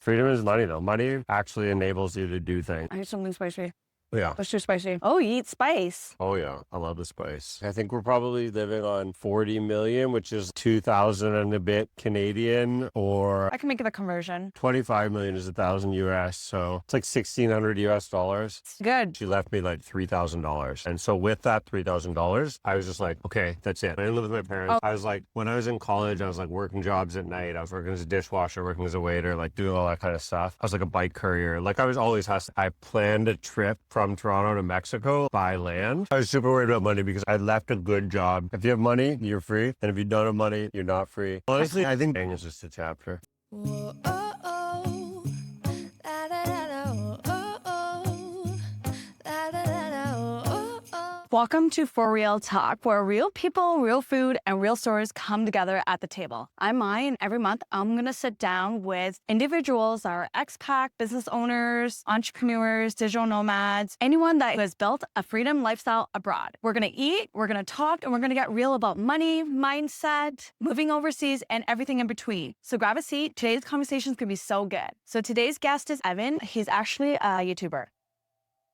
Freedom is money, though. Money actually enables you to do things. I need something spicy. Yeah. That's too spicy. Oh, you eat spice. Oh, yeah. I love the spice. I think we're probably living on 40 million, which is 2,000 and a bit Canadian, or I can make the conversion. 25 million is 1,000 US. So it's like 1,600 US dollars. It's good. She left me like $3,000. And so with that $3,000, I was just like, okay, that's it. I didn't live with my parents. I was like, when I was in college, I was like working jobs at night. I was working as a dishwasher, working as a waiter, like doing all that kind of stuff. I was like a bike courier. Like I was always hustling. I planned a trip from Toronto to Mexico by land. I was super worried about money because I left a good job. If you have money, you're free. And if you don't have money, you're not free. Honestly, I think bang is just a chapter. Whoa, oh, oh. La, da, da, da, oh, oh. La, da, da, da, oh, oh. Welcome to Pho Real Talk, where real people, real food, and real stories come together at the table. I'm Mai, and every month I'm going to sit down with individuals that are expat, business owners, entrepreneurs, digital nomads, anyone that has built a freedom lifestyle abroad. We're going to eat, we're going to talk, and we're going to get real about money, mindset, moving overseas, and everything in between. So grab a seat. Today's conversation is going to be so good. So today's guest is Evan. He's actually a YouTuber.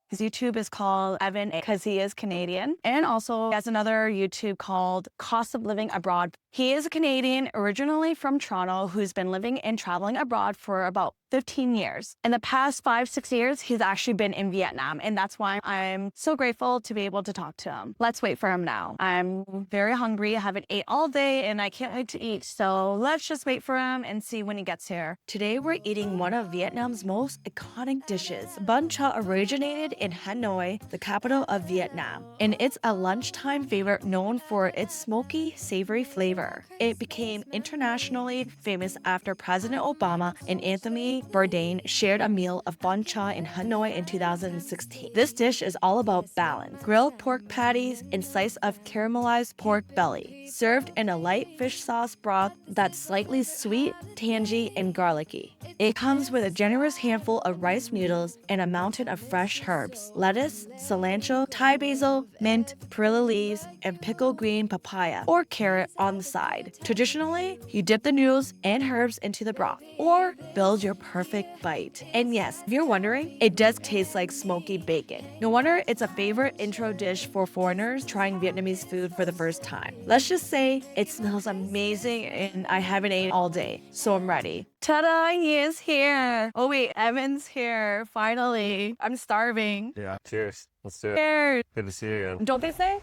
His YouTube is called Evan because he is Canadian, and also he has another YouTube called Cost of Living Abroad. He is a Canadian originally from Toronto who's been living and traveling abroad for about 15 years. In the past 5-6 years, he's actually been in Vietnam, and that's why I'm so grateful to be able to talk to him. Let's wait for him now. I'm very hungry. I haven't ate all day, and I can't wait to eat. So let's just wait for him and see when he gets here. Today, we're eating one of Vietnam's most iconic dishes. Bun cha originated in Hanoi, the capital of Vietnam, and it's a lunchtime favorite known for its smoky, savory flavor. It became internationally famous after President Obama and Anthony Bourdain shared a meal of bun cha in Hanoi in 2016. This dish is all about balance. Grilled pork patties and slice of caramelized pork belly, served in a light fish sauce broth that's slightly sweet, tangy, and garlicky. It comes with a generous handful of rice noodles and a mountain of fresh herbs, lettuce, cilantro, Thai basil, mint, perilla leaves, and pickled green papaya or carrot on the side. Traditionally, you dip the noodles and herbs into the broth or build your perfect bite. And yes, if you're wondering, it does taste like smoky bacon. No wonder it's a favorite intro dish for foreigners trying Vietnamese food for the first time. Let's just say it smells amazing and I haven't eaten all day, so I'm ready. Ta-da, he is here. Oh wait, Evan's here, finally. I'm starving. Yeah. Cheers. Let's do it. Cheers. Good to see you again. Don't they say?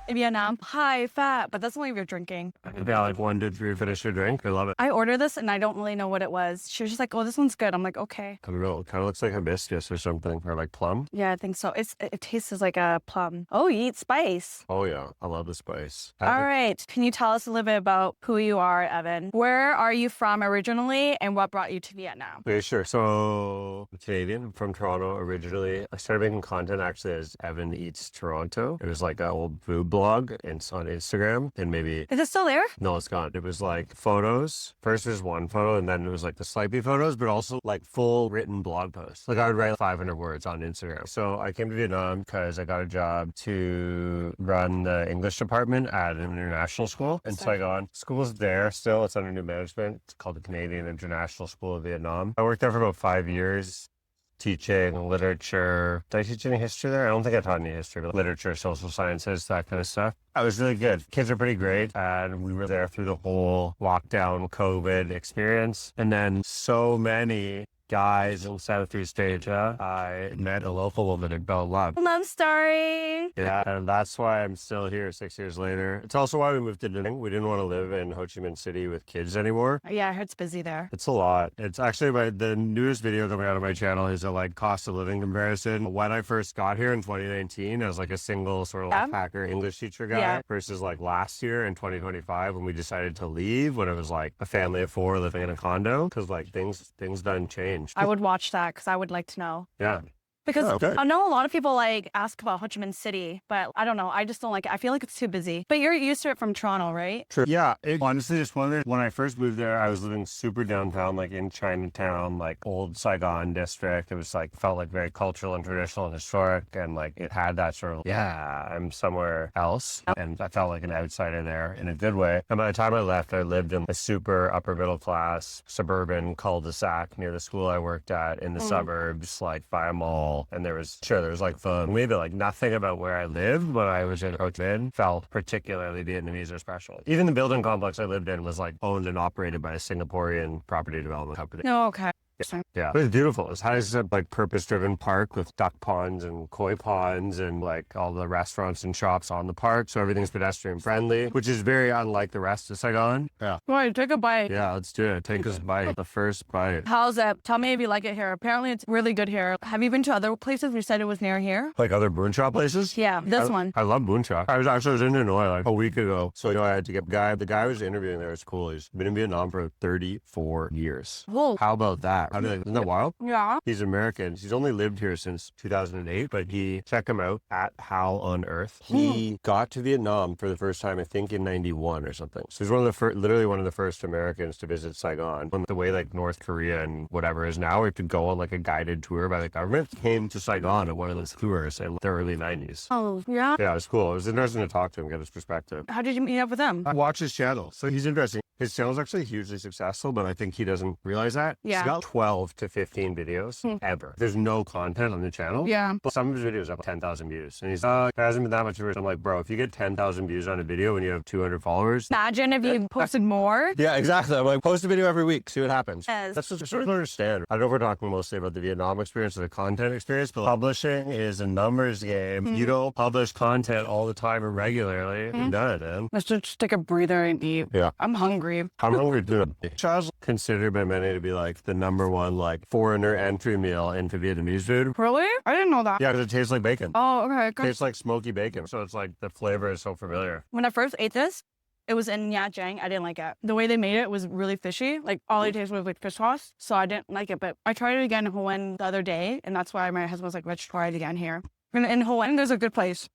In Vietnam, high fat, but that's only if you're drinking. Yeah, like 1, 2, 3, finish your drink. I love it. I ordered this and I don't really know what it was. She was just like, oh, this one's good. I'm like, okay. I don't know. It kind of looks like hibiscus or something, or like plum. Yeah, I think so. It tastes like a plum. Oh, you eat spice. Oh, yeah. I love the spice. All right. Can you tell us a little bit about who you are, Evan? Where are you from originally and what brought you to Vietnam? Okay, sure. So I'm Canadian. I'm from Toronto originally. I started making content actually as Evan Eats Toronto. It was like an old food blog and it's on Instagram, and maybe... Is it still there? No, it's gone. It was like photos. First there's one photo, and then it was like the Slipey photos, but also like full written blog posts. Like I would write 500 words on Instagram. So I came to Vietnam because I got a job to run the English department at an international school in Saigon. School's there still. It's under new management. It's called the Canadian International School of Vietnam. I worked there for about 5 years. Teaching literature. Did I teach any history there? I don't think I taught any history, but literature, social sciences, that kind of stuff. I was really good. Kids are pretty great. And we were there through the whole lockdown COVID experience. And then so many guys in Southeast Asia, I met a local woman in Belle Love. Love story. Yeah, and that's why I'm still here 6 years later. It's also why we moved to Ninh. We didn't want to live in Ho Chi Minh City with kids anymore. Yeah, I heard it's busy there. It's a lot. It's actually the newest video coming out of my channel is a like cost of living comparison. When I first got here in 2019 as like a single sort of life hacker English teacher guy versus like last year in 2025 when we decided to leave when it was like a family of 4 living in a condo because like things done change. I would watch that because I would like to know. Yeah. Because Oh, okay. I know a lot of people like ask about Ho Chi Minh City, but I don't know. I just don't like it. I feel like it's too busy. But you're used to it from Toronto, right? True. Yeah, it honestly just one of the, when I first moved there, I was living super downtown, like in Chinatown, like old Saigon district. It was like felt like very cultural and traditional and historic, and like it had that sort of I'm somewhere else, and I felt like an outsider there in a good way. And by the time I left, I lived in a super upper middle class suburban cul-de-sac near the school I worked at in the suburbs, like by a mall, and there was like fun. Maybe like nothing about where I lived when I was in Ho Chi Minh felt particularly Vietnamese or special. Even the building complex I lived in was like owned and operated by a Singaporean property development company. No, okay. Yeah, but it's beautiful. It has a like purpose-driven park with duck ponds and koi ponds and like all the restaurants and shops on the park, so everything's pedestrian friendly, which is very unlike the rest of Saigon. Yeah, Right, take a bite. yeah, let's do it. Take us bite, the first bite. How's it? Tell me if you like it here. Apparently, it's really good here. Have you been to other places? You said it was near here. Like other boon shop places. Yeah, this one. I love boon shop. I was in Hanoi like a week ago, so I had to get the guy I was interviewing there is cool. He's been in Vietnam for 34 years. Whoa. How about that? Isn't that wild? Yeah. He's American. He's only lived here since 2008, but check him out at How on Earth. He got to Vietnam for the first time, I think, in 91 or something. So he's literally one of the first Americans to visit Saigon. The way like North Korea and whatever is now, we have to go on like a guided tour by the government. He came to Saigon at one of those tours in the early 90s. Oh, yeah. Yeah, it was cool. It was interesting to talk to him, get his perspective. How did you meet up with them? I watch his channel, so he's interesting. His channel's actually hugely successful, but I think he doesn't realize that. Yeah. He's got 12 to 15 videos ever. There's no content on the channel. Yeah. But some of his videos have 10,000 views. And he's it hasn't been that much views. I'm like, bro, if you get 10,000 views on a video when you have 200 followers. Imagine if you posted more. Yeah, exactly. I'm like, post a video every week, see what happens. Yes. That's what I sort of understand. I don't know if we're talking mostly about the Vietnam experience or the content experience, but publishing is a numbers game. You don't publish content all the time or regularly. You've done it, man. Let's just take a breather and eat. Yeah. I'm hungry. I'm hungry too. Chow's considered by many to be like the number one like foreigner entry meal into Vietnamese food. Really? I didn't know that. Yeah, because it tastes like bacon. Oh, okay. It tastes like smoky bacon. So it's like the flavor is so familiar. When I first ate this, it was in Nha Trang. I didn't like it. The way they made it was really fishy. Like all I tasted was like fish sauce. So I didn't like it. But I tried it again in Hue the other day. And that's why my husband was like, let's try it again here. And in Hue, there's a good place.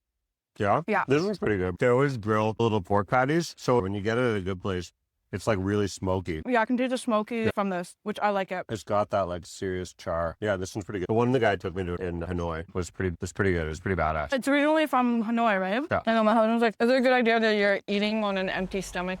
Yeah? Yeah. This one's pretty good. They always grill little pork patties. So when you get it at a good place, it's like really smoky. Yeah, I can do the smoky from this, which I like it. It's got that like serious char. Yeah, this one's pretty good. The one the guy took me to in Hanoi was pretty good. It was pretty badass. It's originally from Hanoi, right? Yeah. I know my husband was like, is it a good idea that you're eating on an empty stomach?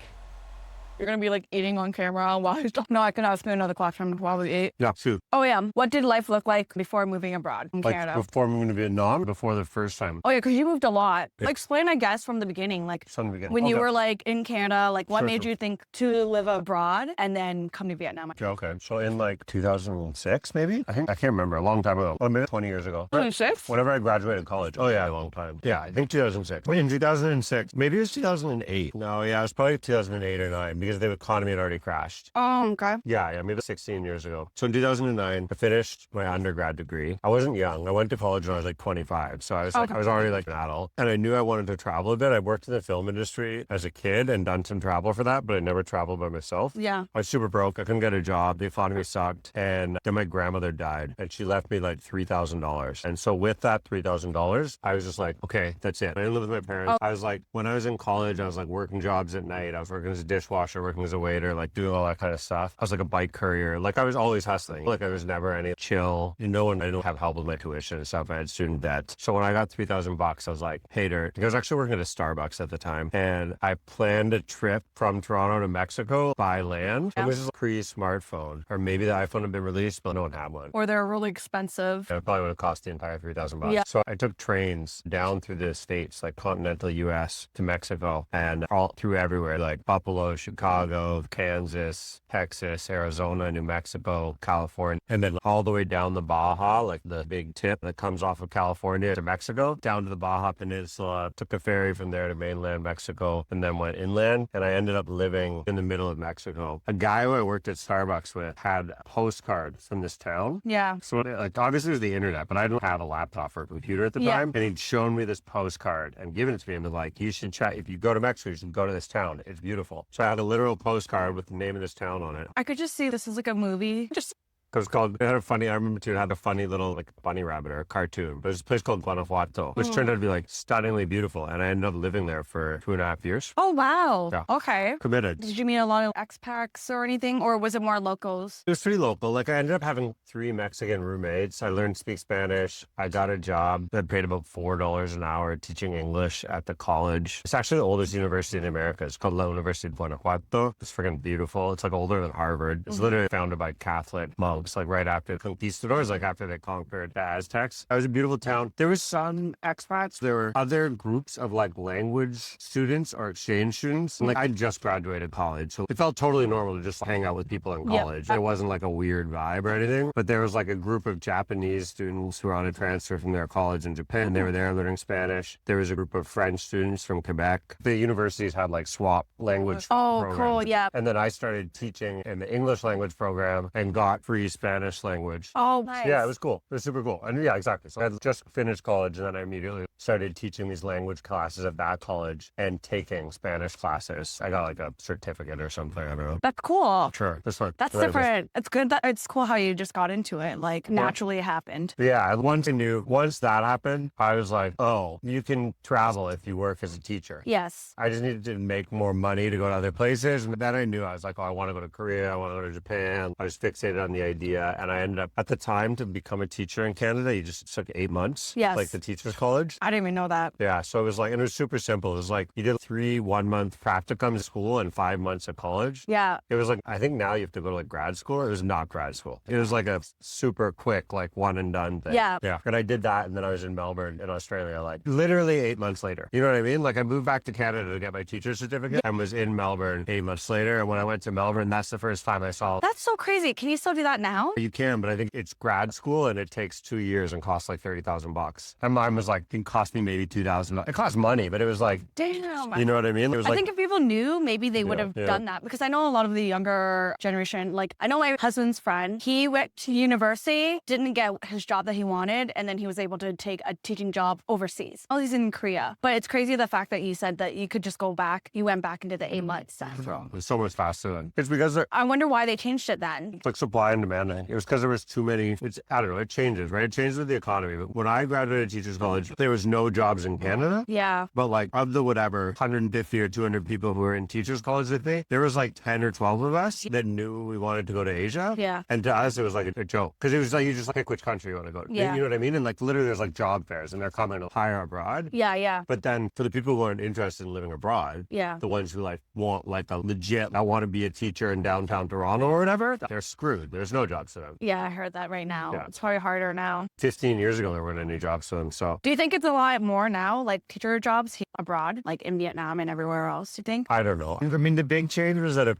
You're going to be like eating on camera while you're No, I can ask you another question while we eat. Yeah, shoot. Oh, yeah. What did life look like before moving abroad in Like Canada? before moving to Vietnam, before the first time. Oh, yeah, because you moved a lot. Yeah. Explain, I guess, from the beginning, like From the beginning. when you Okay. were like in Canada, like what Sure, made sure. you think to live abroad and then come to Vietnam? Okay, so in like 2006, maybe? I can't remember, a long time ago. Well, maybe 20 years ago. 26? Whenever I graduated college. Oh, yeah, a long time. Yeah, I think 2006. Wait, in 2006. Maybe it was 2008. No, yeah, it was probably 2008 or 9 because the economy had already crashed. Oh, okay. Yeah, maybe 16 years ago. So in 2009, I finished my undergrad degree. I wasn't young. I went to college when I was like 25. So I was Okay. I was already like an adult. And I knew I wanted to travel a bit. I worked in the film industry as a kid and done some travel for that, but I never traveled by myself. Yeah. I was super broke. I couldn't get a job. The economy sucked. And then my grandmother died and she left me like $3,000. And so with that $3,000, I was just like, okay, that's it. I didn't live with my parents. I was like, when I was in college, I was like working jobs at night. I was working as a dishwasher, working as a waiter, like doing all that kind of stuff. I was like a bike courier. Like I was always hustling. Like I was never any chill. I didn't have help with my tuition and stuff. I had student debt. So when I got $3,000, I was like, hey, dirt. I was actually working at a Starbucks at the time. And I planned a trip from Toronto to Mexico by land. Yeah. It was pre-smartphone. Or maybe the iPhone had been released, but no one had one. Or they're really expensive. It probably would have cost the entire $3,000. Yeah. So I took trains down through the states, like continental U.S. to Mexico, and all through everywhere, like Buffalo, Chicago, Kansas, Texas, Arizona, New Mexico, California, and then all the way down the Baja, like the big tip that comes off of California to Mexico, down to the Baja Peninsula. Took a ferry from there to mainland Mexico, and then went inland. And I ended up living in the middle of Mexico. A guy who I worked at Starbucks with had postcards from this town. Yeah. So like obviously it was the internet, but I didn't have a laptop or a computer at the Yeah. time. And he'd shown me this postcard and given it to me and been like, you should check, if you go to Mexico, you should go to this town. It's beautiful. So I had a literal postcard with the name of this town on it. I could just see this is like a movie. Just Because it had a funny, I remember too, it had a funny little like bunny rabbit or a cartoon. But it was a place called Guanajuato, which turned out to be like stunningly beautiful. And I ended up living there for 2.5 years. Oh, wow. Yeah. Okay. Committed. Did you meet a lot of expats or anything, or was it more locals? It was pretty local. Like I ended up having 3 Mexican roommates. I learned to speak Spanish. I got a job that paid about $4 an hour teaching English at the college. It's actually the oldest university in America. It's called La Universidad de Guanajuato. It's freaking beautiful. It's like older than Harvard. It's literally founded by Catholic monks, like right after the conquistadors, like after they conquered the Aztecs. It was a beautiful town. There was some expats. There were other groups of like language students or exchange students. And like I just graduated college, so it felt totally normal to just hang out with people in college. It wasn't like a weird vibe or anything, but there was like a group of Japanese students who were on a transfer from their college in Japan. They were there learning Spanish. There was a group of French students from Quebec. The universities had like swap language programs. Cool. Yeah. And then I started teaching in the English language program and got free Spanish language. Oh, nice. Yeah, it was cool. It was super cool. And yeah, exactly. So I had just finished college and then I immediately started teaching these language classes at that college and taking Spanish classes. I got like a certificate or something. I don't know. That's cool. Sure. This one. That's different. It's good that it's cool how you just got into it. Like naturally it happened. Yeah. Once that happened, I was like, oh, you can travel if you work as a teacher. Yes. I just needed to make more money to go to other places. And then I knew I was like, oh, I want to go to Korea. I want to go to Japan. I was fixated on the idea. And I ended up at the time to become a teacher in Canada, you just took 8 months. Yes. Like the teacher's college. I didn't even know that. Yeah. So it was like, and it was super simple. It was like you did 3 1-month practicums at school and 5 months at college. Yeah. It was like, I think now you have to go to like grad school. It was not grad school. It was like a super quick, like one and done thing. Yeah. Yeah. And I did that. And then I was in Melbourne in Australia, like literally 8 months later. You know what I mean? Like I moved back to Canada to get my teacher's certificate and was in Melbourne 8 months later. And when I went to Melbourne, that's the first time I saw. That's so crazy. Can you still do that now? You can, but I think it's grad school and it takes 2 years and costs like $30,000. And mine was like, it cost me maybe $2,000. It cost money, but it was like, damn. You know what I mean? It was I like, think if people knew, maybe they would have done that, because I know a lot of the younger generation, like I know my husband's friend, he went to university, didn't get his job that he wanted, and then he was able to take a teaching job overseas. Oh, he's in Korea. But it's crazy the fact that you said that you could just go back, you went back into the 8 months after all. it was so much faster then. It's because I wonder why they changed it then. it's like supply and demand. It was because there was too many. I don't know. It changes, right? It changes with the economy. But when I graduated teachers college, there was no jobs in Canada. Yeah. But like of the whatever 150 or 200 people who were in teachers college with me, there was like 10 or 12 of us that knew we wanted to go to Asia. Yeah. And to us, it was like a joke because it was like you just pick which country you want to go to. Yeah. You know what I mean? And like literally, there's like job fairs, and they're coming to hire abroad. Yeah, yeah. But then for the people who aren't interested in living abroad, Yeah. the ones who like want like a legit, I want to be a teacher in downtown Toronto or whatever, they're screwed. There's no jobs for them. Yeah, I heard that right now. Yeah. It's probably harder now. 15 years ago, there weren't any jobs for them. So Do you think it's a lot more now, like teacher jobs abroad, like in Vietnam and everywhere else, do you think? I don't know. I mean, the big change was that it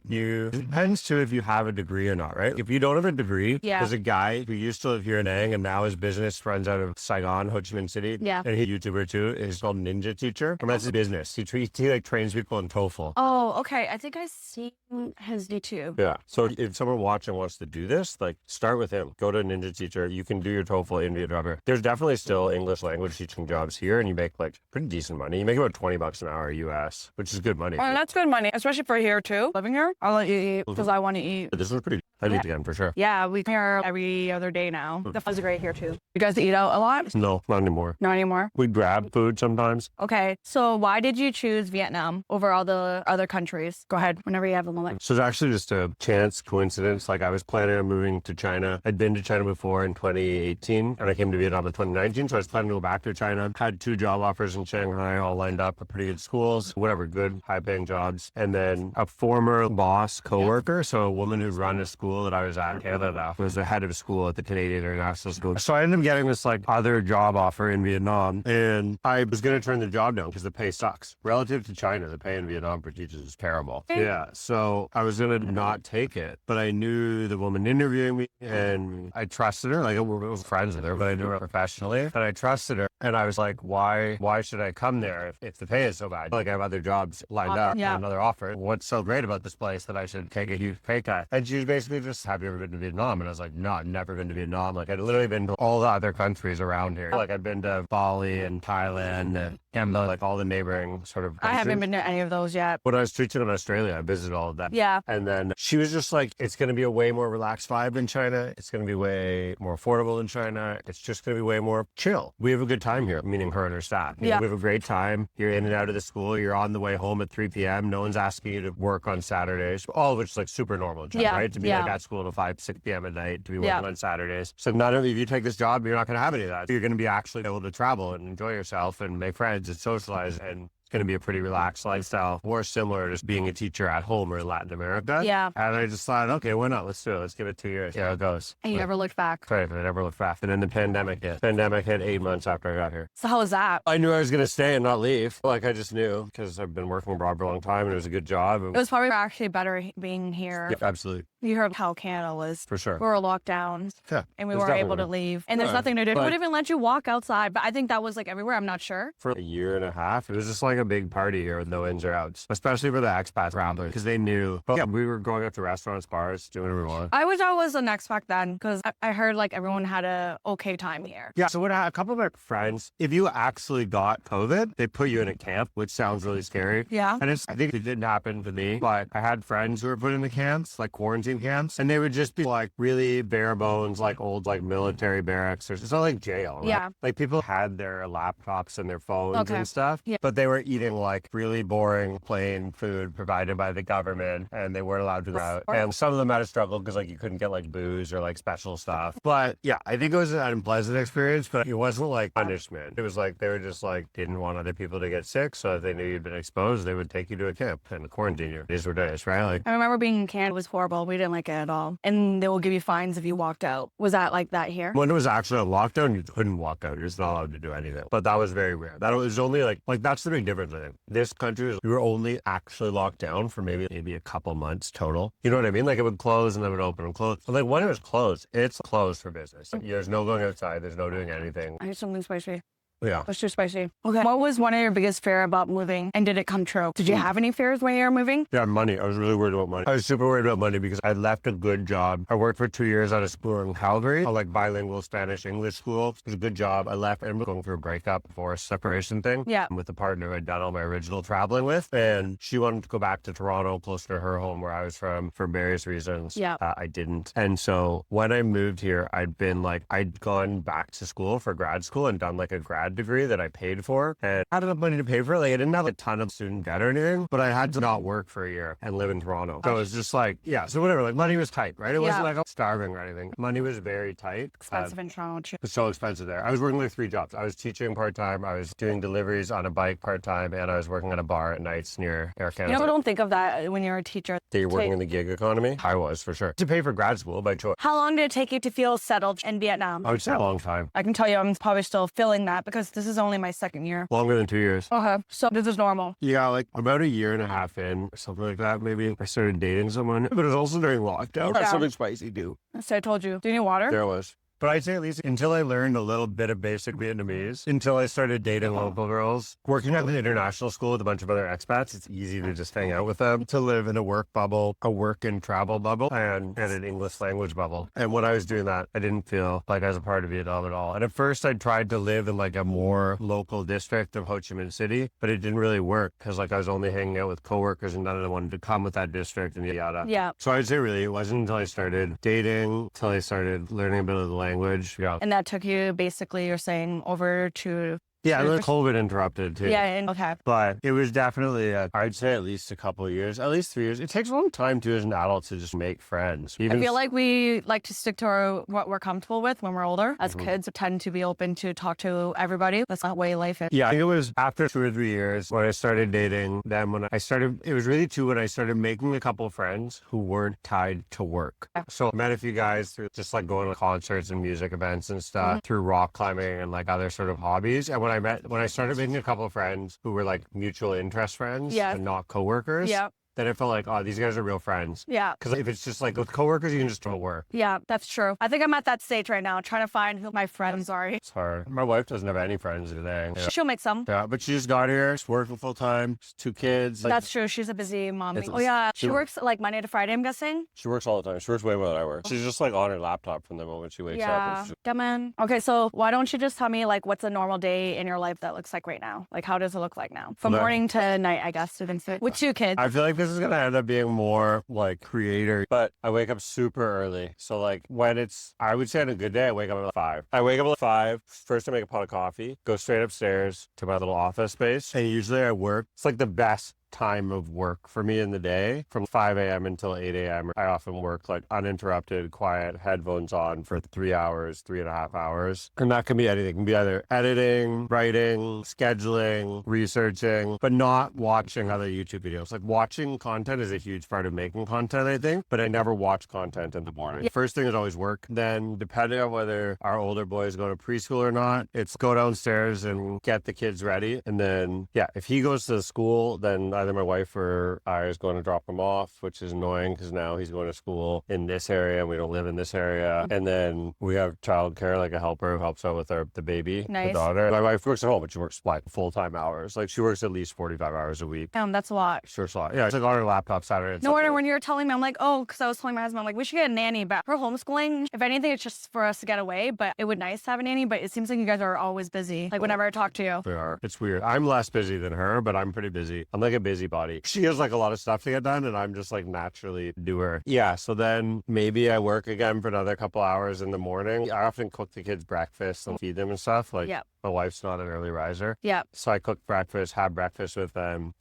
depends too if you have a degree or not, right? If you don't have a degree, there's a guy who used to live here in Ang and now his business runs out of Saigon, Ho Chi Minh City. Yeah. And he's a YouTuber too. He's called Ninja Teacher. And that's his business. He like trains people in TOEFL. Oh, okay. I think I seen his YouTube. Yeah. So if someone watching wants to do this, like start with him. Go to Ninja Teacher. You can do your TOEFL in Vietnam. There's definitely still English language teaching jobs here, and you make like pretty decent money. You make about $20 an hour US, which is good money. Oh, that's good money, especially for here too. Living here, I'll let you eat because I want to eat. This was pretty. I'd eat again for sure. Yeah, we come here every other day now. The food's great here too. You guys eat out a lot? No, not anymore. Not anymore. We grab food sometimes. Okay, so why did you choose Vietnam over all the other countries? Go ahead, whenever you have a moment. So it's actually just a chance coincidence. Like I was planning on moving to China. I'd been to China before in 2018 and I came to Vietnam in 2019. So I was planning to go back to China. Had 2 job offers in Shanghai all lined up at pretty good schools, whatever, good high paying jobs. And then a former boss coworker, so a woman who run a school that I was at in Canada, was the head of school at the Canadian International School. So I ended up getting this like other job offer in Vietnam and I was going to turn the job down because the pay sucks. Relative to China, the pay in Vietnam for teachers is terrible. Yeah. So I was going to not take it, but I knew the woman interviewing me and I trusted her. Like we were friends with her, but I knew her professionally and I trusted her. And I was like, why should I come there if the pay is so bad? Like I have other jobs lined up, Yeah. another offer. What's so great about this place that I should take a huge pay cut? And she was basically just, have you ever been to Vietnam? And I was like, no, I've never been to Vietnam. Like I'd literally been to all the other countries around here. Like I'd been to Bali and Thailand and Cambodia, like all the neighboring sort of countries. I haven't been to any of those yet. When I was teaching in Australia, I visited all of that. Yeah. And then she was just like, it's going to be a way more relaxed vibe in China. It's going to be way more affordable in China. It's just going to be way more chill. We have a good time here, meaning her and her staff. You know, Yeah. we have a great time. You're in and out of the school. You're on the way home at 3 p.m. No one's asking you to work on Saturdays, all of which is like super normal in China, Yeah. right? To be Yeah. like at school till 5, 6 p.m. at night, to be working Yeah. on Saturdays. So none of, if you take this job, you're not going to have any of that. You're going to be actually able to travel and enjoy yourself and make friends and socialize, and going to be a pretty relaxed lifestyle, more similar to just being a teacher at home or in Latin America. Yeah. And I just thought, okay, why not? Let's do it. Let's give it 2 years. See how it goes. And you never looked back. Right, I never looked back. And then the pandemic hit. Pandemic hit 8 months after I got here. So how was that? I knew I was going to stay and not leave. Like I just knew, because I've been working abroad for a long time and it was a good job. It was probably actually better being here. Yeah, absolutely. You heard how Canada was. For sure. We were locked down Yeah. and we There's weren't able to definitely- leave. And there's Yeah, nothing to do. They but- wouldn't even let you walk outside. But I think that was like everywhere. I'm not sure. For a year and a half, it was just like a big party here with no ins or outs, especially for the expats ramblers, because they knew. But yeah, we were going out to restaurants, bars, doing whatever we wanted. I wish I was an expat then because I heard like everyone had a okay time here. Yeah, so what a couple of my friends, if you actually got COVID, they put you in a camp, which sounds really scary. Yeah. And I think it didn't happen to me, but I had friends who were put in the camps, like quarantine camps, and they would just be like really bare bones, like old, like military barracks. It's not like jail, right? Yeah. Like people had their laptops and their phones Okay. and stuff, Yeah. but they were eating like really boring, plain food provided by the government, and they weren't allowed to go out. And some of them had a struggle because like you couldn't get like booze or like special stuff. But yeah, I think it was an unpleasant experience, but it wasn't like punishment. It was like they were just like didn't want other people to get sick, so if they knew you'd been exposed, they would take you to a camp and quarantine you. It is what it is, right? Like, I remember being in Canada was horrible. We didn't like it at all. And they will give you fines if you walked out. Was that like that here? when it was actually a lockdown, you couldn't walk out. You're just not allowed to do anything. But that was very rare. That was only like that's the big difference, I think. This country, we were only actually locked down for maybe a couple months total. You know what I mean? Like it would close and then it would open and close. But like when it was closed, it's closed for business. Like, there's no going outside. There's no doing anything. I need something spicy. Yeah. That's too spicy. Okay. What was one of your biggest fear about moving and did it come true? Did you have any fears when you were moving? Yeah, money. I was really worried about money. I was super worried about money because I left a good job. I worked for 2 years at a school in Calgary, a like bilingual Spanish-English school. It was a good job. I left and was going for a breakup, divorce, separation thing. Yeah. With the partner I'd done all my original traveling with. And she wanted to go back to Toronto, closer to her home where I was from for various reasons. Yeah. I didn't. And so when I moved here, I'd gone back to school for grad school and done like a grad degree that I paid for, and I had enough money to pay for it. Like I didn't have a ton of student debt or anything, but I had to not work for a year and live in Toronto. So it was just like, yeah, so whatever, like money was tight, right? It wasn't like I was starving or anything. Money was very tight. Expensive in Toronto too. It was so expensive there. I was working like 3 jobs. I was teaching part-time, I was doing deliveries on a bike part-time, and I was working at a bar at nights near Air You Canada. never don't think of that when you're a teacher. That you're working in the gig economy? I was, for sure. To pay for grad school by choice. How long did it take you to feel settled in Vietnam? I would say a long time. I can tell you I'm probably still feeling that because this is only my second year. Longer than 2 years. Okay. So this is normal. Yeah, like about a year and a half in, or something like that, maybe I started dating someone. But it was also during lockdown. Yeah. Something spicy too. So I told you. Do you need water? There was. But I'd say at least until I learned a little bit of basic Vietnamese, until I started dating local girls, working at an international school with a bunch of other expats, it's easy to just hang out with them, to live in a work bubble, a work and travel bubble, and an English language bubble. And when I was doing that, I didn't feel like I was a part of Vietnam at all. And at first I tried to live in like a more local district of Ho Chi Minh City, but it didn't really work because like I was only hanging out with coworkers and none of them wanted to come with that district and yada. Yeah. So I'd say really it wasn't until I started dating, until I started learning a bit of the language. Yeah. And that took you basically, you're saying, over to. Yeah, and then COVID interrupted too. Yeah. And, okay. But it was definitely, I'd say at least a couple of years, at least 3 years. It takes a long time too as an adult to just make friends. I feel like we like to stick to what we're comfortable with when we're older. As kids, we tend to be open to talk to everybody. That's not the way life is. Yeah, I think it was after 2 or 3 years when I started dating. Then when I started, it was really when I started making a couple of friends who weren't tied to work. So I met a few guys through just like going to concerts and music events and stuff, through rock climbing and like other sort of hobbies. And when I started making a couple of friends who were like mutual interest friends Yeah. and not coworkers. Yeah. then it felt like, oh, these guys are real friends. Yeah. Because if it's just like with coworkers, you can just do work. Yeah, that's true. I think I'm at that stage right now, trying to find who my friends are. It's hard. My wife doesn't have any friends today. Yeah. She'll make some. Yeah, but she just got here. She's working full time. She's 2 kids. Like, That's true. She's a busy mommy. It's- Oh, yeah. She she- works like Monday to Friday, I'm guessing. she works all the time. She works way more than I work. She's just like on her laptop from the moment she wakes up. Yeah. And she's- Yeah, man. Okay, so why don't you just tell me like what's a normal day in your life that looks like right now? Like how does it look like now? From Okay. morning to night, I guess. With 2 kids. I feel like this is going to end up being more like creator, but I wake up super early. So like when it's, I would say on a good day, I wake up at 5. I wake up at 5. First I make a pot of coffee, go straight upstairs to my little office space. And usually I work. It's like the best time of work for me in the day from 5 a.m. until 8 a.m. I often work like uninterrupted, quiet, headphones on for 3 hours, 3.5 hours. And that can be anything. It can be either editing, writing, scheduling, researching, but not watching other YouTube videos. Like watching content is a huge part of making content, I think, but I never watch content in the morning. Yeah. First thing is always work. Then depending on whether our older boys go to preschool or not, it's go downstairs and get the kids ready. And then, yeah, if he goes to school, then either my wife or I is going to drop him off, which is annoying because now he's going to school in this area and we don't live in this area. And then we have childcare, like a helper who helps out with the baby, Nice. the daughter. My wife works at home, but she works like full-time hours. Like she works at least 45 hours a week. That's a lot. Sure, it's a lot. Yeah, it's like on her laptop Saturday. and No Sunday. wonder when you were telling me, I'm like, oh, because I was telling my husband, I'm like, we should get a nanny. But for homeschooling, if anything, it's just for us to get away. But it would nice to have a nanny. But it seems like you guys are always busy. Like whenever I talk to you. We are. It's weird. I'm less busy than her, but I'm pretty busy. I'm like a busybody. She has like a lot of stuff to get done, and I'm just like naturally a doer. Yeah. So then maybe I work again for another couple hours in the morning. I often cook the kids breakfast and feed them and stuff. Like Yep. my wife's not an early riser. Yeah. So I cook breakfast, have breakfast with them.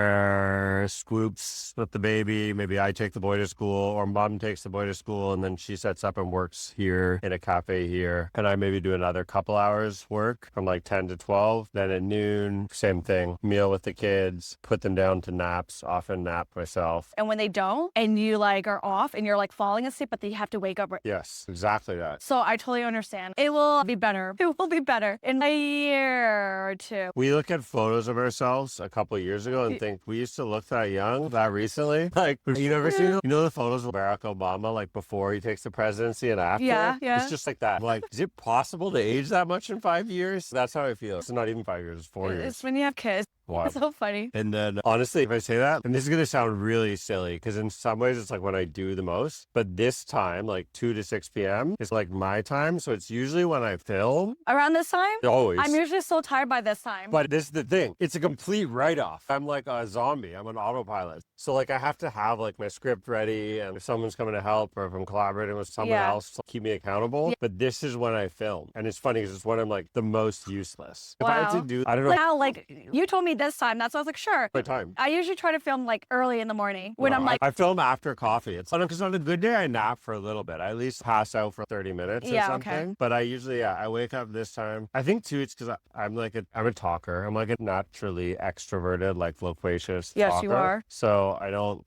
Childcare, swoops with the baby. Maybe I take the boy to school or mom takes the boy to school and then she sets up and works here in a cafe here. And I maybe do another couple hours work from like 10 to 12. Then at noon, same thing. Meal with the kids, put them down to naps, often nap myself. And when they don't, and you like are off and you're like falling asleep, but you have to wake up. Yes, exactly that. So I totally understand. It will be better. It will be better in a year or 2. We look at photos of ourselves a couple of years ago and think we used to look that young that recently. Like, you never seen the photos of Barack Obama, like before he takes the presidency and after? Yeah, yeah. It's just like that. I'm like, is it possible to age that much in 5 years? That's how I feel. It's not even 5 years, it's 4 years. It's when you have kids. Wow. It's so funny. And then honestly, if I say that, and this is going to sound really silly because in some ways it's like when I do the most, but this time, like 2 to 6 p.m. is like my time. So it's usually when I film. Around this time, Always. I'm usually so tired by this time. But this is the thing. It's a complete write-off. I'm like a zombie. I'm an autopilot. So like I have to have like my script ready and if someone's coming to help or if I'm collaborating with someone Yeah. else to keep me accountable. Yeah. But this is when I film. And it's funny because it's when I'm like the most useless. If I had Wow. to do, I don't know, Like, now, like you told me this time, that's why I was like, sure. my time. I usually try to film like early in the morning when No, I'm like, I film after coffee. It's because on a good day I nap for a little bit. I at least pass out for 30 minutes or Yeah, okay. something. But I usually, I wake up this time. I think too, it's because I'm a talker. I'm like a naturally extroverted, like loquacious Yes, talker. you are. So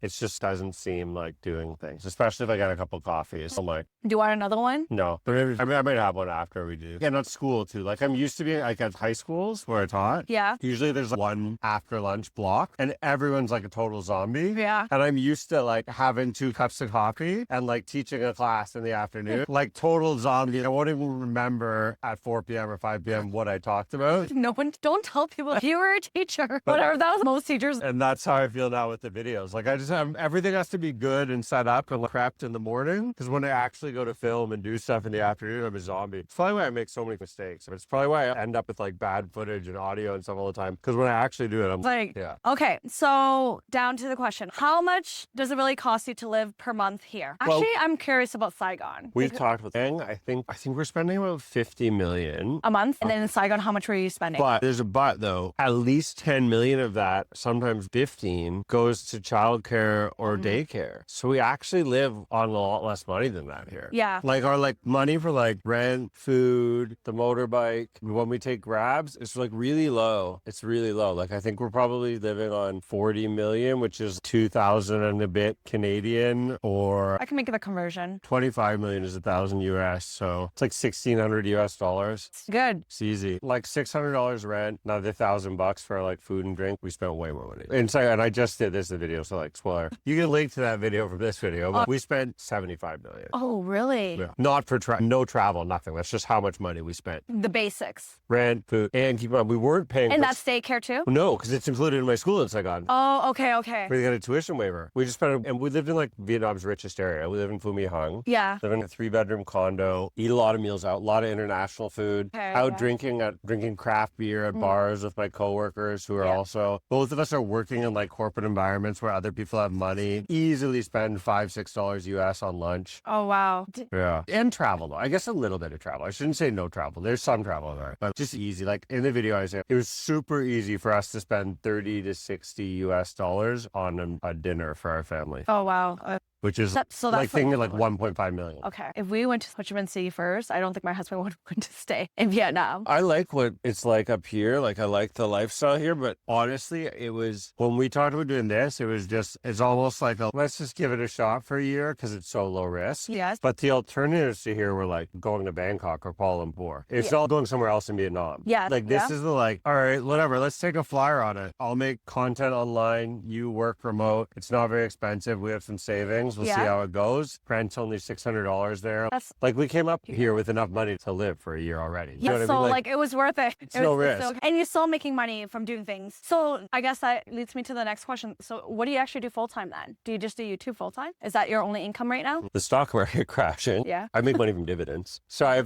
it just doesn't seem like doing things, especially if I get a couple coffees. I'm like, do you want another one? no. But maybe, I might have one after we do. Yeah, not school too. Like I'm used to being like at high schools where I taught. Yeah. Usually there's like, one after lunch block and everyone's like a total zombie. Yeah. And I'm used to like having 2 cups of coffee and like teaching a class in the afternoon, like total zombie. I won't even remember at 4 p.m. or 5 p.m. what I talked about. No one, don't tell people you were a teacher. Whatever, that was most teachers. And that's how I feel now with the videos. Like I just have, everything has to be good and set up and prepped in the morning. Because when I actually go to film and do stuff in the afternoon, I'm a zombie. It's probably why I make so many mistakes. It's probably why I end up with like bad footage and audio and stuff all the time. Because when I actually do it, I'm Like, yeah. okay, so down to the question. How much does it really cost you to live per month here? Well- Actually, I'm curious about Saigon. We've talked with Ang. I think we're spending about 50 million. A month? And then in Saigon, how much were you spending? But there's a but though. At least 10 million of that, sometimes 15, goes to childcare or daycare. So we actually live on a lot less money than that here. Yeah. Like our like money for like rent, food, the motorbike, when we take grabs, it's like really low. It's really low. Like, I think we're probably living on 40 million, which is 2,000 and a bit Canadian, or I can make the conversion. 25 million is 1,000 US. So it's like 1,600 US dollars. It's good. It's easy. Like $600 rent, another $1,000 for like food and drink. We spent way more money. And I just did this video, so like spoiler. You can link to that video from this video, but we spent 75 million. Oh, really? Yeah. Not for no travel, nothing. That's just how much money we spent. The basics. Rent, food, and keep in mind, we weren't paying. And for that's daycare too? No, because it's included in my school in Saigon. Oh, okay. We got a tuition waiver. We just spent, and we lived in like Vietnam's richest area. We live in Phu My Hung. Yeah. Live in a 3-bedroom condo. Eat a lot of meals out. A lot of international food. Okay, out yeah. drinking craft beer at bars with my coworkers who are also. Both of us are working in like corporate environments where other people have money. Easily spend $5-6 US on lunch. Oh, wow. Yeah. And travel though. I guess a little bit of travel. I shouldn't say no travel. There's some travel there, but just easy. Like in the video I said, it was super easy for us to spend 30 to 60 US dollars on a dinner for our family, Oh, wow. which is So like that's thinking like 1.5 million. Okay. If we went to Ho Chi Minh City first, I don't think my husband would want to stay in Vietnam. I like what it's like up here. Like I like the lifestyle here, but honestly, it was when we talked about doing this, it's almost like let's just give it a shot for a year because it's so low risk. Yes. But the alternatives to here were like going to Bangkok or Kuala Lumpur. It's all going somewhere else in Vietnam. Yeah. Like this is the like, all right, whatever, let's take a flyer on it. I'll make content online. You work remote. It's not very expensive. We have some savings. We'll see how it goes. Rent's only $600 there. That's Like we came up here with enough money to live for a year already. You know yeah, what so I mean? like it was worth it. It's no risk. And you're still making money from doing things. So I guess that leads me to the next question. So what do you actually do full time then? Do you just do YouTube full time? Is that your only income right now? The stock market crashing. Yeah. I make money from dividends. So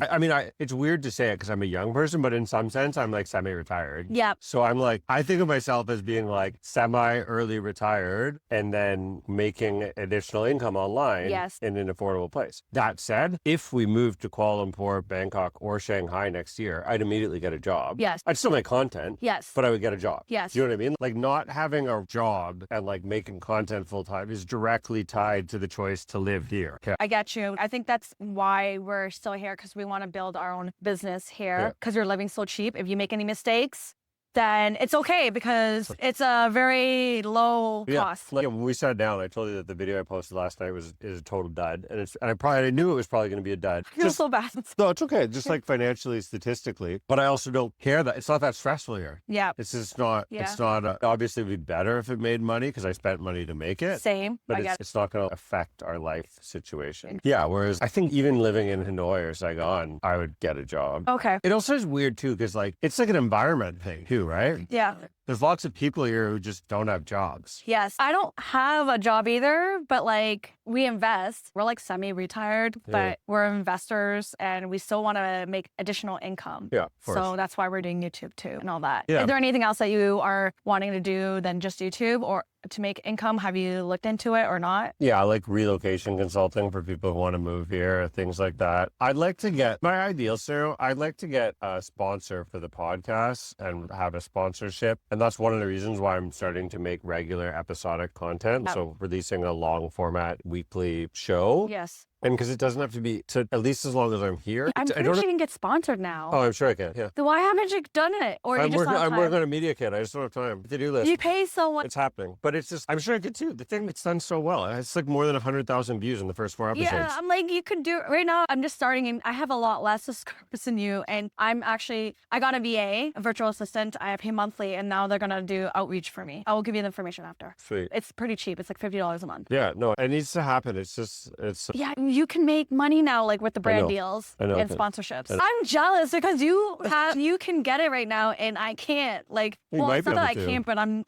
it's weird to say it because I'm a young person, but in some sense I'm like semi-retired. Yeah. So I'm like, I think of myself as being like semi-early retired and then making additional income online in an affordable place. That said, if we moved to Kuala Lumpur, Bangkok, or Shanghai next year, I'd immediately get a job. Yes. I'd still make content. Yes. But I would get a job. Yes. Do you know what I mean? Like not having a job and like making content full time is directly tied to the choice to live here. Yeah. I get you. I think that's why we're still here because we want to build our own business here because you're living so cheap. If you make any mistakes, then it's okay because it's a very low cost. Like when we sat down, I told you that the video I posted last night is a total dud, and I knew it was probably going to be a dud. I feel so bad. No, it's okay. Just like financially, statistically, but I also don't care that it's not that stressful here. Yeah. It's just not. Yeah. It's not. Obviously, it'd be better if it made money because I spent money to make it. Same. But it's not going to affect our life situation. Yeah. Whereas I think even living in Hanoi or Saigon, I would get a job. Okay. It also is weird too because like it's like an environment thing too, right? Yeah. There's lots of people here who just don't have jobs. Yes. I don't have a job either, but like we invest. We're like semi-retired, but we're investors and we still want to make additional income. Yeah, of course. So that's why we're doing YouTube too and all that. Yeah. Is there anything else that you are wanting to do than just YouTube or to make income? Have you looked into it or not? Yeah, I like relocation consulting for people who want to move here, things like that. I'd like to get a sponsor for the podcast and have a sponsorship. And that's one of the reasons why I'm starting to make regular episodic content. Yep. So releasing a long format weekly show. Yes. And because it doesn't have to be, at least as long as I'm here. I'm pretty sure you can get sponsored now. Oh, I'm sure I can, yeah. Then why haven't you done it? Or I'm you just not I'm time? working on a media kit. I just don't have time. To-do list. You pay someone. It's happening. But it's just, I'm sure I could too. The thing that's done so well. It's like more than 100,000 views in the first 4 episodes. Yeah, I'm like, you could do it. Right now, I'm just starting and I have a lot less subscribers than you. And I got a VA, a virtual assistant. I pay monthly and now they're going to do outreach for me. I will give you the information after. Sweet. It's pretty cheap. It's like $50 a month. Yeah, no, it needs to happen. Yeah, you can make money now, like with the brand deals and sponsorships. I'm jealous because you can get it right now and I can't. Like, well, it's not that I can't, but I'm.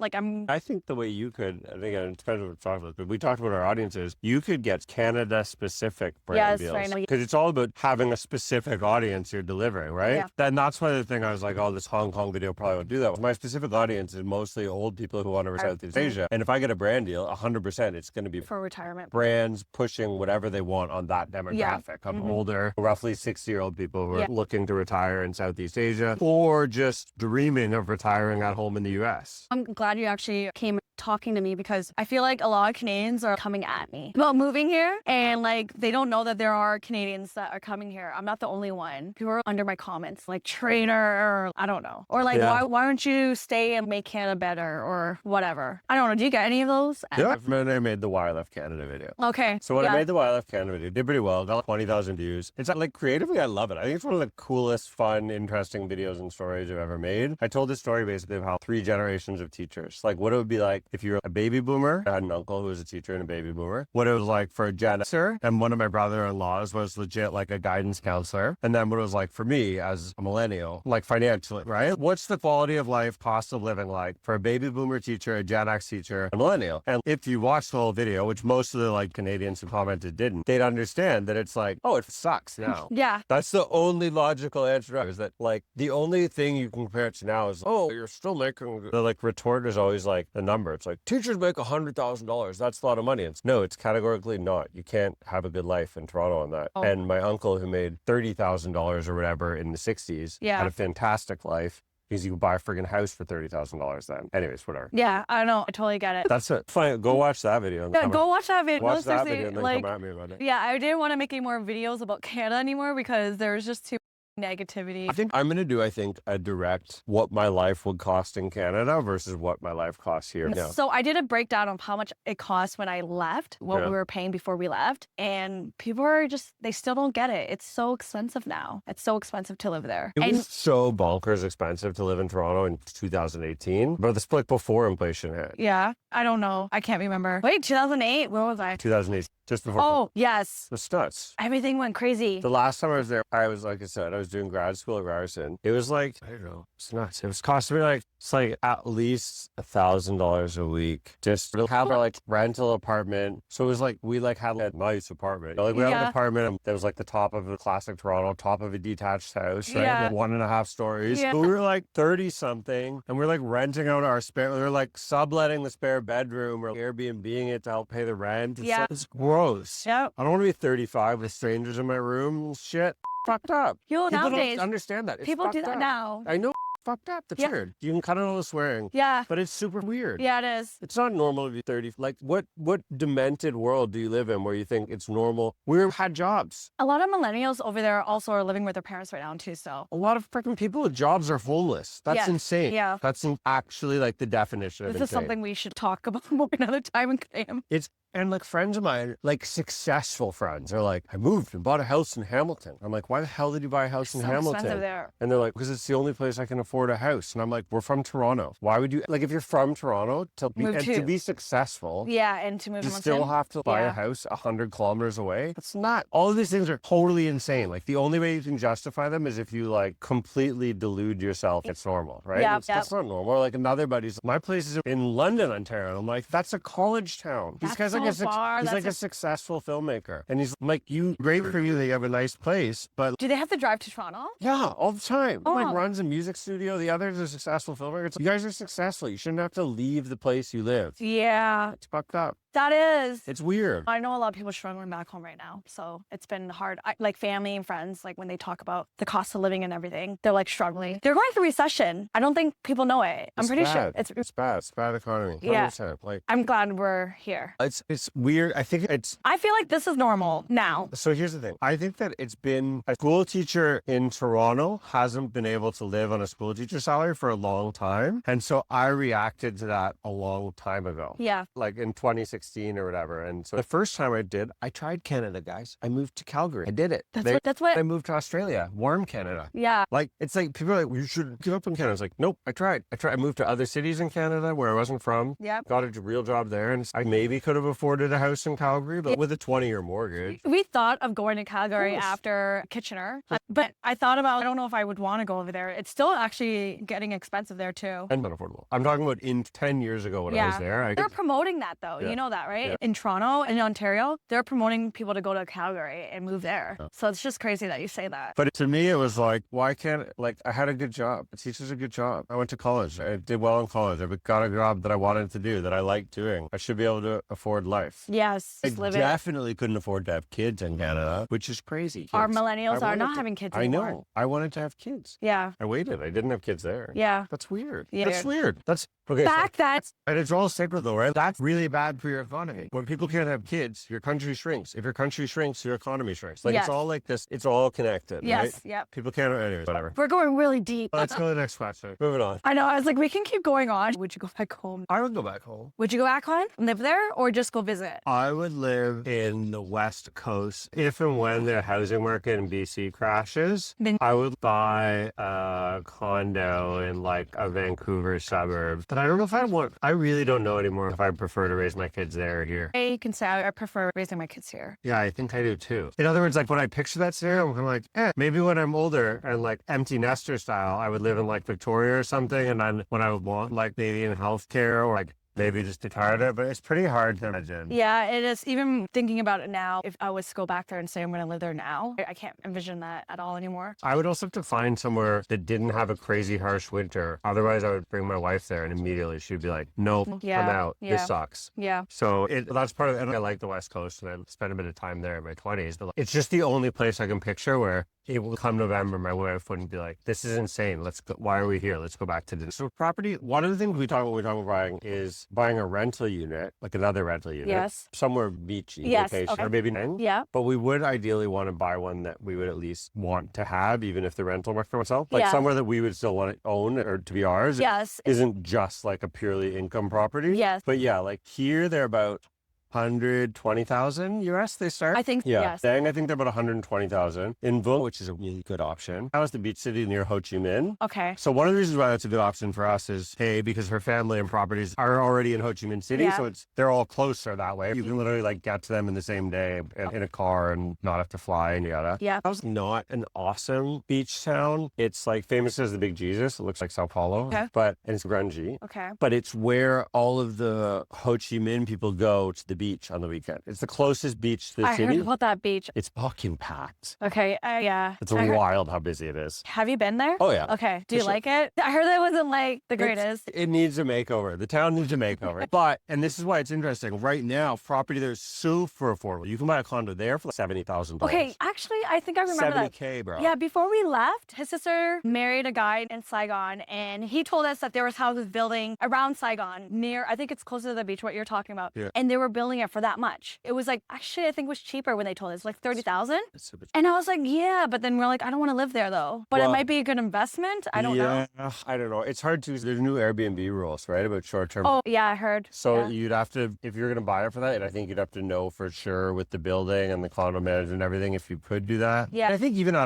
I think the way you could, and again, it depends on what we're talking about, but we talked about our audiences. You could get Canada-specific brand deals. Right now. Because it's all about having a specific audience you're delivering, right? Yeah. Then that's why the thing I was like, oh, this Hong Kong video probably won't do that. My specific audience is mostly old people who want to retire Southeast Asia. And if I get a brand deal, 100%, it's going to be For retirement. brands pushing whatever they want on that demographic. I'm older, roughly 60-year-old people who are looking to retire in Southeast Asia or just dreaming of retiring at home in the U.S. I'm glad you actually came talking to me because I feel like a lot of Canadians are coming at me about moving here, and like they don't know that there are Canadians that are coming here. I'm not the only one. People are under my comments like traitor, or I don't know, or like why don't you stay and make Canada better or whatever. I don't know. Do you get any of those? Yeah, I made the Why I Left Canada video. Okay. So when I made the Why I Left Canada video, did pretty well. Got like 20,000 views. It's like creatively, I love it. I think it's one of the coolest, fun, interesting videos and stories I've ever made. I told this story basically of how 3 generations of teachers, like what it would be like if you were a baby boomer. I had an uncle who was a teacher and a baby boomer. What it was like for a Gen Xer, and one of my brother-in-laws was legit like a guidance counselor. And then what it was like for me as a millennial, like financially, right? What's the quality of life, cost of living like for a baby boomer teacher, a Gen X teacher, a millennial? And if you watch the whole video, which most of the like Canadians who commented didn't, they'd understand that it's like, oh, it sucks now. Yeah. That's the only logical answer is that like the only thing you can compare it to now is, oh, you're still making, the like retort is always like the number. It's like teachers make $100,000. That's a lot of money. No, it's categorically not. You can't have a good life in Toronto on that. Oh. And my uncle who made $30,000 or whatever in the 60s had a fantastic life. Because you could buy a friggin' house for $30,000 then. Anyways, whatever. Yeah, I know. I totally get it. That's it. Fine. Go watch that video. Yeah, go watch that video. Watch that video and then come at me about it. Yeah, I didn't want to make any more videos about Canada anymore because there was just too negativity. I think I'm going to do, a direct what my life would cost in Canada versus what my life costs here. Yeah. So I did a breakdown of how much it cost when I left, what we were paying before we left. And people are just, they still don't get it. It's so expensive now. It's so expensive to live there. It was so bonkers expensive to live in Toronto in 2018. But this like before inflation hit. Yeah. I don't know. I can't remember. Wait, 2008? Where was I? 2008. Just before. Oh, yes. It's nuts. Everything went crazy. The last time I was there, I was, like I said, I was doing grad school at Ryerson. It was like, I don't know, it's nuts. It was costing me like, it's like at least $1,000 a week just to have our like rental apartment. So it was like, we like had a nice apartment. Like we had an apartment that was like the top of the classic Toronto, top of a detached house, right? Yeah. Like 1.5 stories. Yeah. But we were like 30 something and we were like renting out our spare, we were like subletting the spare bedroom or Airbnb-ing it to help pay the rent. It's gross. Yeah. I don't want to be 35 with strangers in my room. Shit. Fucked up. People nowadays don't understand that. It's people do that up. now. I know. Fucked up. That's weird. You can cut out all the swearing. Yeah. But it's super weird. Yeah, it is. It's not normal to be 30. Like, what demented world do you live in where you think it's normal? We had jobs. A lot of millennials over there also are living with their parents right now, too, so. A lot of freaking people with jobs are homeless. That's insane. Yeah. That's actually like the definition of This is insane. something we should talk about more another time in Graham. And like friends of mine, like successful friends, are like, I moved and bought a house in Hamilton. I'm like, why the hell did you buy a house in Hamilton? Expensive there. And they're like, because it's the only place I can afford a house. And I'm like, we're from Toronto. Why would you, like if you're from Toronto, to be successful, yeah, and to move you Hamilton. still have to buy a house 100 kilometers away? That's not, all of these things are totally insane. Like the only way you can justify them is if you like completely delude yourself it's normal, right? Yeah, That's not normal. Or like another buddy's, my place is in London, Ontario. I'm like, that's a college town. These guys like he's like a successful filmmaker. And he's like, great for you that you have a nice place, but... Do they have to drive to Toronto? Yeah, all the time. Oh. Like runs a music studio. The other's a successful filmmaker. It's like, you guys are successful. You shouldn't have to leave the place you live. Yeah. It's fucked up. That is. It's weird. I know a lot of people struggling back home right now. So it's been hard. Like family and friends, like when they talk about the cost of living and everything, they're like struggling. They're going through recession. I don't think people know it. I'm pretty sure. It's bad. It's bad economy. 100%. Yeah. Like, I'm glad we're here. It's weird. I think I feel like this is normal now. So here's the thing. I think that it's been a school teacher in Toronto hasn't been able to live on a school teacher salary for a long time. And so I reacted to that a long time ago. Yeah. Like in 2016 or whatever. And so the first time I tried Canada, guys. I moved to Calgary. I did it. That's what I moved to Australia, warm Canada. Yeah. Like, it's like, people are like, well, you should give up on Canada. I was like, nope, I tried. I moved to other cities in Canada where I wasn't from. Yeah. Got a real job there. And I maybe could have afforded a house in Calgary, but with a 20-year mortgage. We thought of going to Calgary after Kitchener, but I thought about, I don't know if I would want to go over there. It's still actually getting expensive there too. And unaffordable. I'm talking about in 10 years ago when I was there. They're promoting that though. Yeah. You know that, right? Yeah. In Toronto and Ontario, they're promoting people to go to Calgary and move there. Yeah. So it's just crazy that you say that. But to me, it was like, why can't, like, I had a good job. A teacher's a good job. I went to college. I did well in college. I got a job that I wanted to do, that I liked doing. I should be able to afford life. Yes. I Just live it. definitely couldn't afford to have kids in Canada, which is crazy. Our Kids. millennials I are not wanted having kids I anymore. know. I wanted to have kids. Yeah. I waited. I didn't have kids there. Yeah. That's weird. Yeah. That's weird. Okay, fact that and it's all sacred though, right? That's really bad for your economy. When people can't have kids, your country shrinks. If your country shrinks, your economy shrinks. Like Yes. it's all like this. It's all connected, yes, right? yep. People can't. Anyways, whatever. We're going really deep. Let's go to the next question. Moving on. I know. I was like, we can keep going on. Would you go back home? I would go back home. Would you go back home, live there, or just go visit? I would live in the West Coast. If and when the housing market in BC crashes, Then- I would buy a condo in like a Vancouver suburb. But I don't know if I want, I really don't know anymore if I prefer to raise my kids there or here. I can say I prefer raising my kids here. Yeah, I think I do too. In other words, like when I picture that scenario, I'm kind of like, maybe when I'm older and like empty nester style, I would live in like Victoria or something. And then when I would want like maybe in healthcare or like maybe just retire, but it's pretty hard to imagine. Yeah, it is. Even thinking about it now, if I was to go back there and say I'm going to live there now, I can't envision that at all anymore. I would also have to find somewhere that didn't have a crazy harsh winter. Otherwise, I would bring my wife there and immediately she'd be like, nope, Yeah, I'm out. yeah. This sucks. Yeah. So that's part of it. And I like the West Coast and I spent a bit of time there in my 20s. But it's just the only place I can picture where it will come November, my wife wouldn't be like, this is insane. Let's go. Why are we here? Let's go back to this. So property, one of the things we talk about when we talk about buying is buying a rental unit, like another rental unit. Yes. Somewhere beachy, Yes, vacation, okay. or maybe nine. Yeah. But we would ideally want to buy one that we would at least want to have, even if the rental market for itself. Like Yeah. somewhere that we would still want to own or to be ours. Yes. Isn't just like a purely income property. Yes. But yeah, like here they're about 120,000 US they start. I think, Yeah. yes. Dang, I think they're about 120,000 in Vuong, which is a really good option. That was the beach city near Ho Chi Minh. Okay. So one of the reasons why that's a good option for us is, hey, because her family and properties are already in Ho Chi Minh City, Yeah. so they're all closer that way. You can literally like get to them in the same day in a car and not have to fly and yada. Yeah. That was not an awesome beach town. It's like famous as the Big Jesus. It looks like Sao Paulo, Okay. and it's grungy. Okay. But it's where all of the Ho Chi Minh people go to the beach on the weekend. It's the closest beach to the I city. heard about that beach. It's fucking packed. Okay. Yeah. It's I heard- wild how busy it is. Have you been there? Oh, yeah. Okay. Do you For sure. like it? I heard that wasn't like the greatest. It needs a makeover. The town needs a makeover. But, and this is why it's interesting, right now, property there is super affordable. You can buy a condo there for like $70,000. Okay. Actually, I think I remember that. 70K, bro. Yeah, before we left, his sister married a guy in Saigon, and he told us that there was houses building around Saigon near, I think it's closer to the beach, what you're talking about. Yeah. And they were building it for that much. It was like, actually, I think it was cheaper when they told us, like 30,000. It's super And I was like, yeah, but then we're like, I don't want to live there though. But it Well, might be a good investment. I don't know. Yeah, I don't know. It's hard to, there's new Airbnb rules, right? About short-term. Oh, yeah, I heard. So Yeah. you'd have to, if you're going to buy it for that, and I think you'd have to know for sure with the building and the condo management and everything if you could do that. Yeah. And I think even at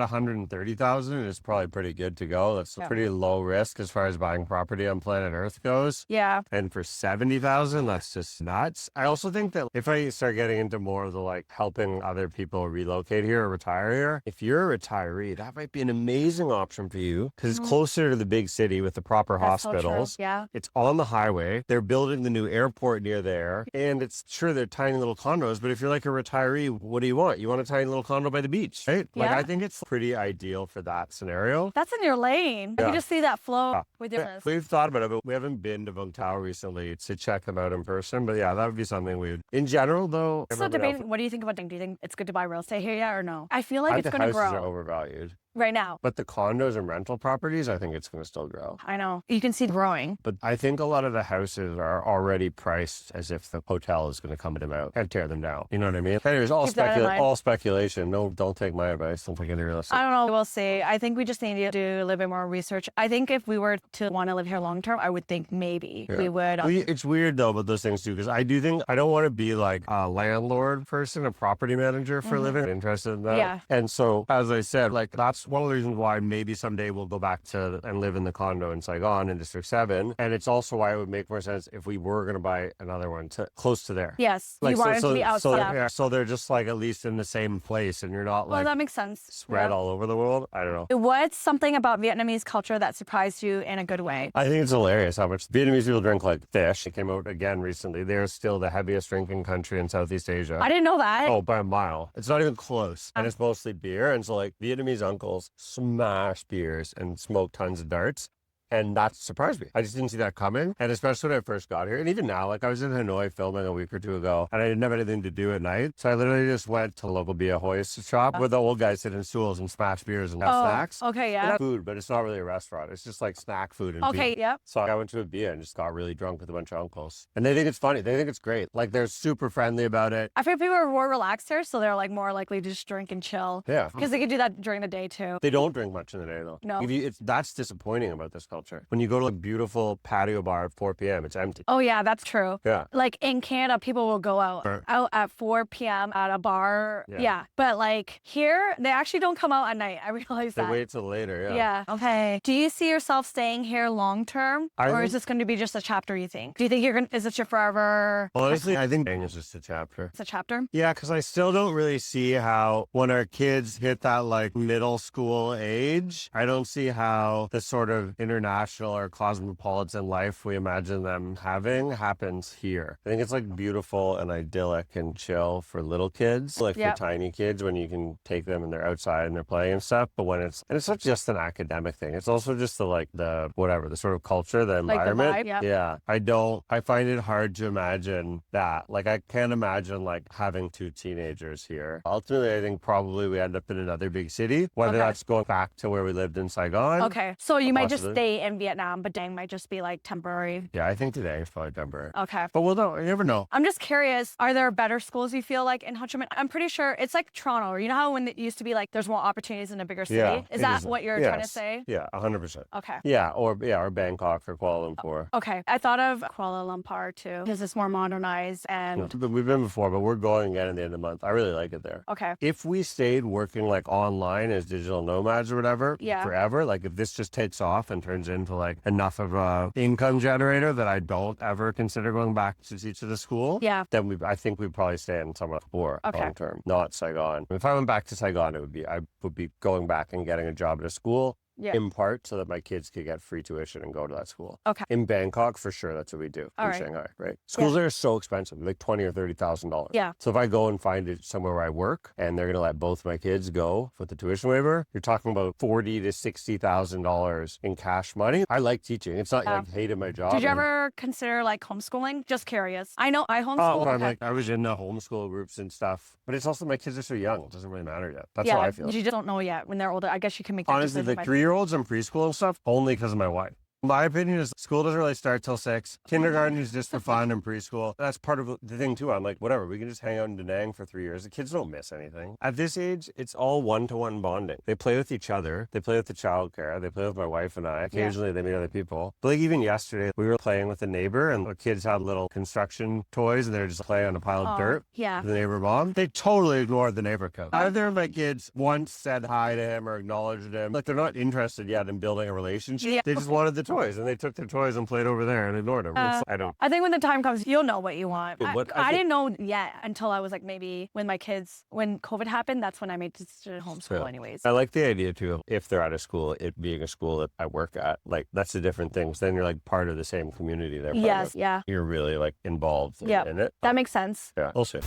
130,000 is probably pretty good to go. That's Yeah. pretty low risk as far as buying property on planet Earth goes. Yeah. And for 70,000, that's just nuts. I also think that if I start getting into more of the like helping other people relocate here or retire here, if you're a retiree, that might be an amazing option for you because it's closer to the big city with the proper That's so true. hospitals. Yeah. It's on the highway. They're building the new airport near there. And it's sure they're tiny little condos, but if you're like a retiree, what do you want? You want a tiny little condo by the beach, right? Like, Yeah. I think it's pretty ideal for that scenario. That's in your lane. Yeah. You just see that flow Yeah. with Yeah, difference. we've thought about it, but we haven't been to Vung Tau recently to check them out in person. But yeah, that would be something we would. In general, though, So debating, what do you think about, do you think it's good to buy real estate here yet or no? I feel I like think it's the going to houses grow are overvalued. right now. But the condos and rental properties, I think it's going to still grow. I know. You can see it growing. But I think a lot of the houses are already priced as if the hotel is going to come to them out and tear them down. You know what I mean? Anyways, all, Keep that in mind. all speculation. No, don't take my advice. Don't take any real estate. I don't know. We'll see. I think we just need to do a little bit more research. I think if we were to want to live here long term, I would think maybe Yeah. we would. It's weird though about those things too, because I do think I don't want to be like a landlord person, a property manager for a living. I'm interested in that. Mm-hmm. Yeah. And so, as I said, like that's one of the reasons why maybe someday we'll go back to and live in the condo in Saigon in District 7. And it's also why it would make more sense if we were going to buy another one close to there. Yes. You want it to be outside. So they're just like at least in the same place and you're not Well, like that makes sense. spread Yeah. all over the world. I don't know. What's something about Vietnamese culture that surprised you in a good way? I think it's hilarious how much Vietnamese people drink like fish. It came out again recently. They're still the heaviest drinking country in Southeast Asia. I didn't know that. Oh, by a mile. It's not even close. And it's mostly beer. And so like Vietnamese uncles smash beers and smoke tons of darts. And that surprised me. I just didn't see that coming. And especially when I first got here. And even now, like I was in Hanoi filming a week or two ago and I didn't have anything to do at night. So I literally just went to a local Bia Hoist shop where the old guys sit in stools and smash beers and have snacks. Okay, And yeah. that's food, but it's not really a restaurant. It's just like snack food and Okay, beer. yep. So I went to a Bia and just got really drunk with a bunch of uncles. And they think it's funny. They think it's great. Like they're super friendly about it. I feel people are more relaxed here, so they're like more likely to just drink and chill. Yeah. Because they can do that during the day too. They don't drink much in the day though. No. That's disappointing about this culture. When you go to a beautiful patio bar at 4 p.m., it's empty. Oh yeah, that's true. Yeah. Like in Canada, people will go out Sure. at 4 p.m. at a bar. Yeah. Yeah. But like here, they actually don't come out at night. I realize They that. wait till later. Yeah. Okay. Do you see yourself staying here long term, I or think- is this going to be just a chapter? You think? Do you think you're going? Is this your forever? Honestly, I think it's just a chapter. It's a chapter. Yeah, because I still don't really see how when our kids hit that like middle school age, I don't see how the sort of international or cosmopolitan life we imagine them having happens here. I think it's like beautiful and idyllic and chill for little kids, like Yep. for tiny kids when you can take them and they're outside and they're playing and stuff. But when it's not just an academic thing, it's also just the sort of culture, the Like the environment. vibe, yep. Yeah. I find it hard to imagine that. Like I can't imagine like having two teenagers here. Ultimately, I think probably we end up in another big city, whether Okay. that's going back to where we lived in Saigon. Okay. So you might just Possibly. stay in Vietnam, but Dang might just be like temporary. Yeah, I think today is probably temporary. Okay. But we'll know. You never know. I'm just curious, are there better schools you feel like in Ho Chi Minh? I'm pretty sure it's like Toronto. You know how when it used to be like there's more opportunities in a bigger city? Yeah. Is it that what you're trying to Yes. say? Yeah, 100%. Okay. Yeah, or Bangkok or Kuala Lumpur. Okay. I thought of Kuala Lumpur too because it's more modernized and But we've been before, but we're going again at the end of the month. I really like it there. okay. If we stayed working like online as digital nomads or whatever Yeah. forever, like if this just takes off and turns into like enough of a income generator that I don't ever consider going back to teach at a school, Yeah. then I think we'd probably stay in somewhere for Okay. long term, not Saigon. If I went back to Saigon, I would be going back and getting a job at a school. Yeah. In part so that my kids could get free tuition and go to that school. Okay. In Bangkok, for sure, that's what we do All in right. Shanghai, right? Schools there are so expensive, like $20,000 or $30,000. Yeah. So if I go and find it somewhere where I work and they're going to let both my kids go with the tuition waiver, you're talking about $40,000 to $60,000 in cash money. I like teaching. It's not Yeah. like hated my job. Did you and- ever consider like homeschooling? Just curious. I know I homeschool. Oh, well, okay. I was in the homeschool groups and stuff, but it's also my kids are so young. It doesn't really matter yet. That's yeah, how I feel. you just don't know yet. When they're older, I guess you can make that Honestly, decision the by- 3-year-olds in preschool and stuff, only because of my wife. My opinion is school doesn't really start till 6. Kindergarten is just for fun and preschool. That's part of the thing too. I'm like, whatever, we can just hang out in Da Nang for 3 years. The kids don't miss anything. At this age, it's all one-to-one bonding. They play with each other. They play with the childcare. They play with my wife and I. Occasionally they meet other people. But like even yesterday, we were playing with a neighbor and the kids had little construction toys and they were just playing on a pile of Oh, dirt. yeah. The neighbor mom. They totally ignored the neighbor code. Neither of my kids once said hi to him or acknowledged him. Like they're not interested yet in building a relationship. Yeah. They just wanted the toys and they took their toys and played over there and ignored them. I don't. I think when the time comes, you'll know what you want. Yeah, what I I think- didn't know yet until I was like maybe when COVID happened, that's when I made the decision to homeschool Yeah. anyways. I like the idea too of if they're at a school, it being a school that I work at. Like that's a different thing. So then you're like part of the same community there. Yes, yeah. You're really like involved Yep. in it. That makes sense. Yeah. We'll see.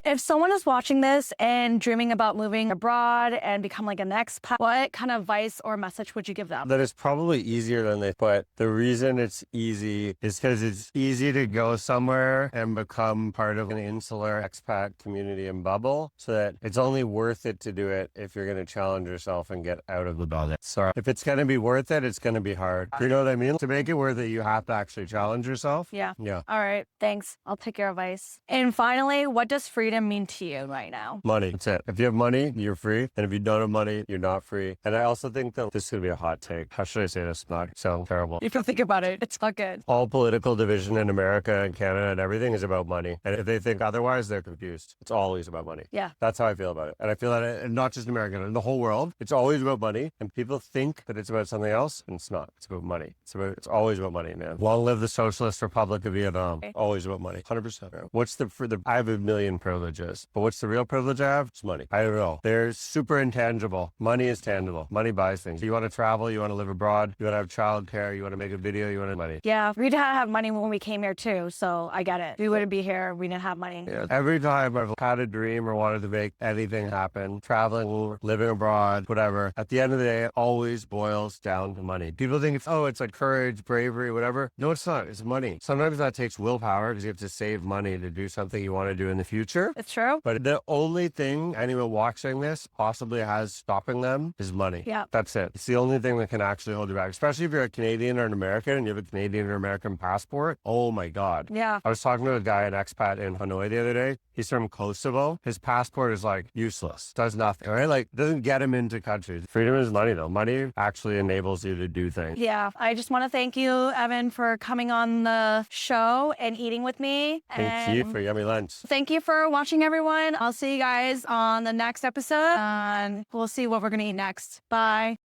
If someone is watching this and dreaming about moving abroad and become like an expat, what kind of advice or message would you give them? That it's probably easier than they, but the reason it's easy is because it's easy to go somewhere and become part of an insular expat community and bubble, so that it's only worth it to do it if you're going to challenge yourself and get out of the bubble. So if it's going to be worth it, it's going to be hard. You know what I mean? To make it worth it, you have to actually challenge yourself. Yeah. Yeah. All right. Thanks. I'll take your advice. And finally, what does freedom mean to you right now? Money. That's it. If you have money, you're free. And if you don't have money, you're not free. And I also think that this is going to be a hot take. How should I say this? Not so terrible. If you think about it, it's not good. All political division in America and Canada and everything is about money. And if they think otherwise, they're confused. It's always about money. Yeah. That's how I feel about it. And I feel that and not just America, in the whole world, it's always about money. And people think that it's about something else, and it's not. It's about money. It's always about money, man. Long live the Socialist Republic of Vietnam. Okay. Always about money. 100%. What's I have a million programs privilege is. But what's the real privilege I have? It's money. I don't know. They're super intangible. Money is tangible. Money buys things. You want to travel, you want to live abroad, you want to have childcare, you want to make a video, you want to money. Yeah, we didn't have money when we came here too, so I get it. We wouldn't be here if we didn't have money. Yeah. Every time I've had a dream or wanted to make anything happen, traveling, living abroad, whatever, at the end of the day, it always boils down to money. People think it's like courage, bravery, whatever. No, it's not. It's money. Sometimes that takes willpower because you have to save money to do something you want to do in the future. It's true. But the only thing anyone watching this possibly has stopping them is money. Yeah. That's it. It's the only thing that can actually hold you back, especially if you're a Canadian or an American and you have a Canadian or American passport. Oh my God. Yeah. I was talking to a guy, an expat in Hanoi the other day. He's from Kosovo. His passport is like useless. Does nothing, right? Like doesn't get him into countries. Freedom is money though. Money actually enables you to do things. Yeah. I just want to thank you, Evan, for coming on the show and eating with me. Thank you for yummy lunch. Thank you for watching, everyone. I'll see you guys on the next episode and we'll see what we're going to eat next. Bye.